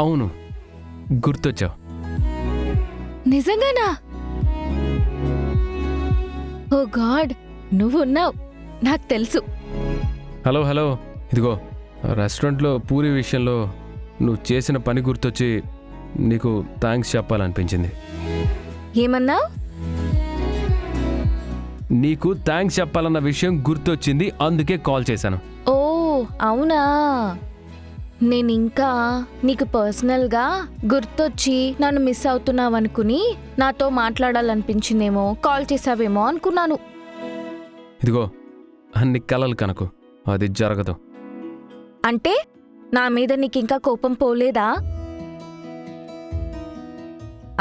అవును, గుర్తొచ్చావు. నిజంగానా? ఓ గాడ్, నువ్వు ఉన్నావు, నాకు తెలుసు. హలో హలో, ఇదిగో రెస్టారెంట్లో పూరి విషయంలో నువ్వు చేసిన పని గుర్తొచ్చి నీకు థ్యాంక్స్ చెప్పాలనిపించింది. ఏమన్నావు? నీకు థ్యాంక్స్ చెప్పాలన్న విషయం గుర్తొచ్చింది, అందుకే కాల్ చేశాను. ఓ అవునా, నేనింకా నీకు పర్సనల్గా గుర్తొచ్చి నన్ను మిస్ అవుతున్నావనుకుని నాతో మాట్లాడాలనిపించిందేమో కాల్ చేసావేమో అనుకున్నాను. ఇదిగో అన్ని కలలు కనకు, అది జరగదు. అంటే నా మీద నీకింకా కోపం పోలేదా?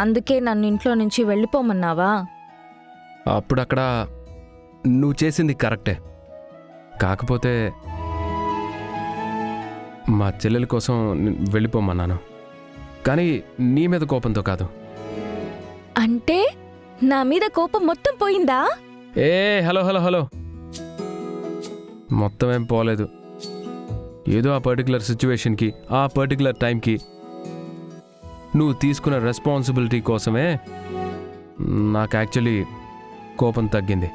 అందుకే నన్ను ఇంట్లో నుంచి వెళ్ళిపోమన్నావా? అప్పుడక్కడ నువ్వు చేసింది కరెక్టే, కాకపోతే మా చెల్లెల కోసం వెళ్ళిపోమన్నాను, కానీ నీ మీద కోపంతో కాదు. అంటే నా మీద కోపం మొత్తం పోయిందా? ఏ హలో హలో హలో, మొత్తం ఏం పోలేదు. ఏదో ఆ పర్టికులర్ సిచ్యువేషన్కి, ఆ పర్టికులర్ టైంకి నువ్వు తీసుకున్న రెస్పాన్సిబిలిటీ కోసమే నాకు యాక్చువల్లీ కోపం తగ్గింది.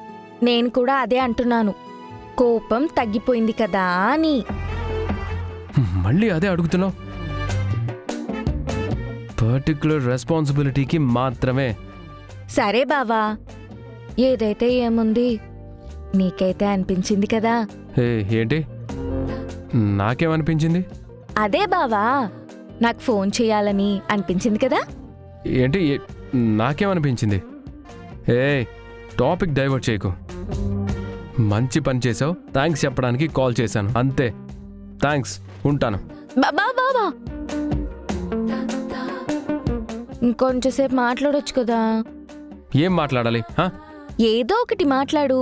నేను కూడా అదే అంటున్నాను, కోపం తగ్గిపోయింది కదా అని. మళ్ళీ అదే అడుగుతున్నావు? పర్టికులర్ రెస్పాన్సిబిలిటీకి మాత్రమే. సరే బావా, ఏదైతే ఏముంది, నీకైతే అనిపించింది కదా. ఏంటి నాకేమనిపించింది? అదే బావా, నాకు ఫోన్ చేయాలని అనిపించింది కదా. ఏంటి నాకేమనిపించింది? టాపిక్ డైవర్ట్ చేయకు. మంచి పని చేసావు, థ్యాంక్స్ చెప్పడానికి కాల్ చేశాను, అంతే. థ్యాంక్స్, ఉంటాను. బాబా, ఇంకొంచెంసేపు మాట్లాడొచ్చు కదా. ఏం మాట్లాడాలి? ఏదో ఒకటి మాట్లాడు.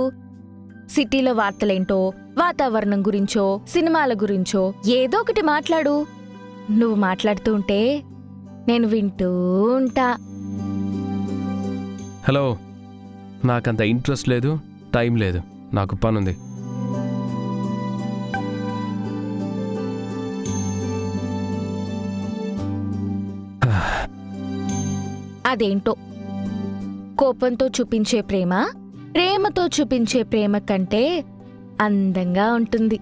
సిటీలో వార్తలేంటో, వాతావరణం గురించో, సినిమాల గురించో ఏదో ఒకటి మాట్లాడు. నువ్వు మాట్లాడుతూ ఉంటే నేను వింటూ ఉంటా. హలో, నాకంత ఇంట్రెస్ట్ లేదు, టైం లేదు, నాకు పనుంది. అదేంటో, కోపంతో చూపించే ప్రేమ ప్రేమతో చూపించే ప్రేమ కంటే అందంగా ఉంటుంది,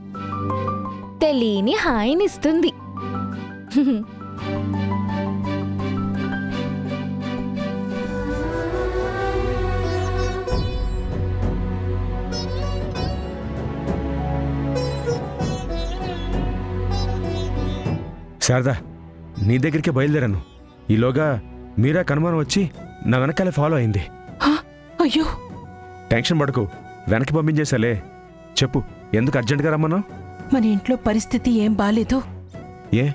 తెలియని హాయినిస్తుంది. శారదా, నీ దగ్గరికి బయలుదేరాను. ఈలోగా మీరా కనుమానం వచ్చి నా వెనకాలే ఫాలో అయింది. అయ్యో, టెన్షన్ పడకు, వెనక్కి పంపించేసాలే. చెప్పు, ఎందుకు అర్జెంటుగా రమ్మన్నావు? మన ఇంట్లో పరిస్థితి ఏం బాలేదు. ఏ,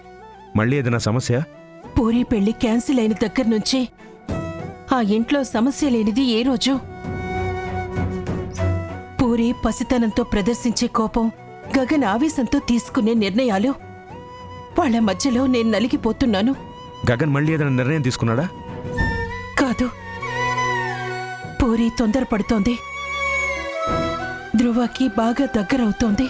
మళ్ళీ ఏదైనా సమస్య? పూరి పెళ్లి క్యాన్సిల్ అయిన దగ్గర నుంచి ఆ ఇంట్లో సమస్య లేనిది ఏ రోజు? పూరి పసితనంతో ప్రదర్శించే కోపం, గగన్ ఆవేశంతో తీసుకునే నిర్ణయాలు, వాళ్ళ మధ్యలో నేను నలిగిపోతున్నాను. గగన్ మళ్ళీ ఏదైనా నిర్ణయం తీసుకున్నాడా? కాదు, పూరి తొందరపడుతోంది. ధ్రువకి బాగా దగ్గరవుతోంది.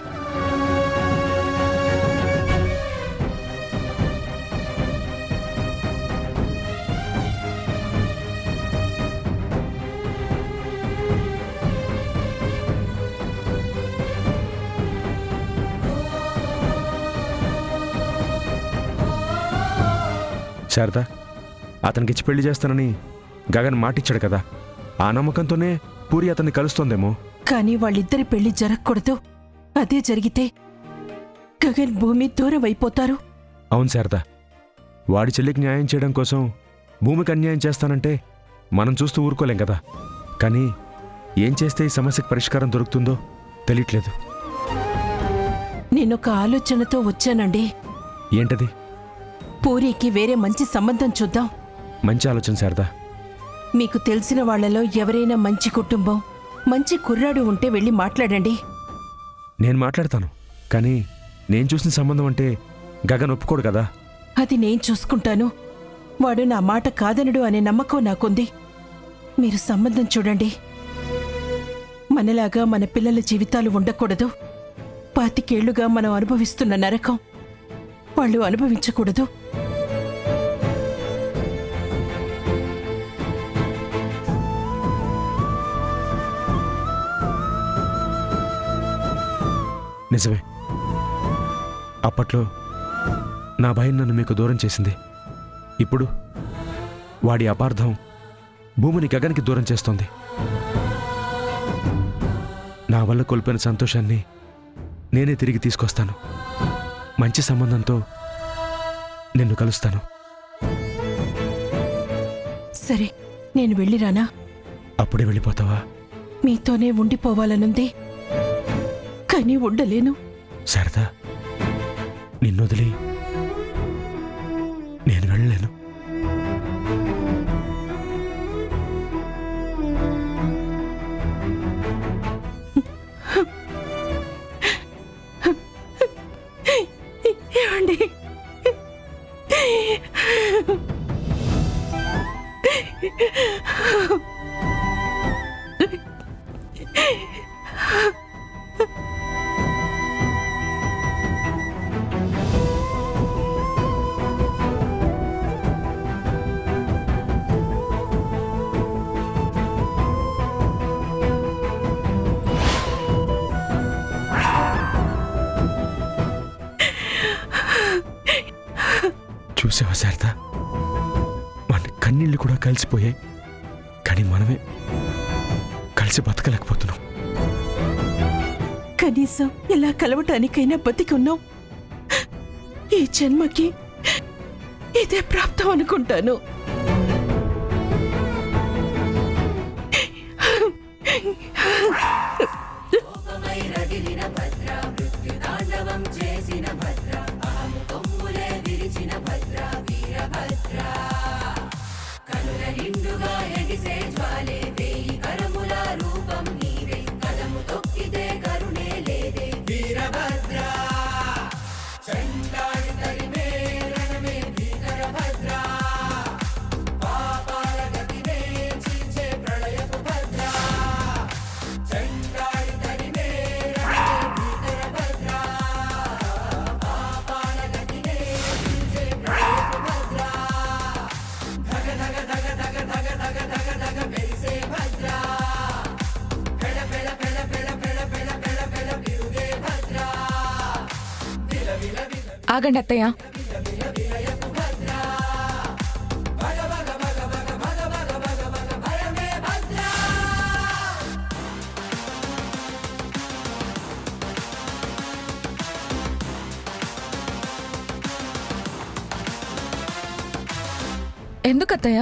శారదా, అతనికిచ్చి పెళ్లి చేస్తానని గగన్ మాటిచ్చాడు కదా, ఆ నమ్మకంతోనే పూరి అతన్ని కలుస్తోందేమో. కానీ వాళ్ళిద్దరి పెళ్లి జరగకూడదు. అదే జరిగితే గగన్ భూమి దూరం అయిపోతారు. అవును శారదా, వాడి చెల్లికి న్యాయం చేయడం కోసం భూమికి అన్యాయం చేస్తానంటే మనం చూస్తూ ఊరుకోలేం కదా. కానీ ఏం చేస్తే ఈ సమస్యకు పరిష్కారం దొరుకుతుందో తెలియట్లేదు. నేనొక ఆలోచనతో వచ్చానండి. ఏంటది? పూరికి వేరే మంచి సంబంధం చూద్దాం. మంచి ఆలోచన శారదా. మీకు తెలిసిన వాళ్లలో ఎవరైనా మంచి కుటుంబం, మంచి కుర్రాడు ఉంటే వెళ్ళి మాట్లాడండి. నేను మాట్లాడతాను, కానీ నేను చూసిన సంబంధం అంటే గగన్ ఒప్పుకోడు కదా. అది నేను చూసుకుంటాను. వాడు నా మాట కాదనడు అనే నమ్మకం నాకుంది. మీరు సంబంధం చూడండి. మనలాగా మన పిల్లల జీవితాలు ఉండకూడదు. 25 ఏళ్లుగా మనం అనుభవిస్తున్న నరకం వాళ్ళు అనుభవించకూడదు. నిజమే. అప్పట్లో నా భయం నన్ను మీకు దూరం చేసింది. ఇప్పుడు వాడి అపార్థం భూమిని గగన్కి దూరం చేస్తోంది. నా వల్ల కోల్పోయిన సంతోషాన్ని నేనే తిరిగి తీసుకొస్తాను. మంచి సంబంధంతో నిన్ను కలుస్తాను. సరే, నేను వెళ్ళిరానా? అప్పుడే వెళ్ళిపోతావా? మీతోనే ఉండిపోవాలనుంది, కానీ ఉండలేను. శారదా, నిన్నొదిలి నేను వెళ్ళలేను. ఏమండి? చూసావా శారదా, మన కన్నీళ్ళు కూడా కలిసిపోయాయి, కానీ మనమే కలిసి బతకలేకపోతున్నాం. కనీసం ఇలా కలవటానికైనా బతికున్నాం. ఈ జన్మకి ఇదే ప్రాప్తం అనుకుంటాను. ఆగండి అత్తయ్య. ఎందుకత్తయ్య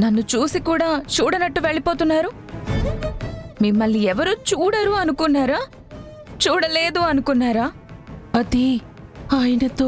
నన్ను చూసి కూడా చూడనట్టు వెళ్ళిపోతున్నారు? మిమ్మల్ని ఎవరు చూడరు అనుకున్నారా? చూడలేదు అనుకున్నారా? అది ఆయనతో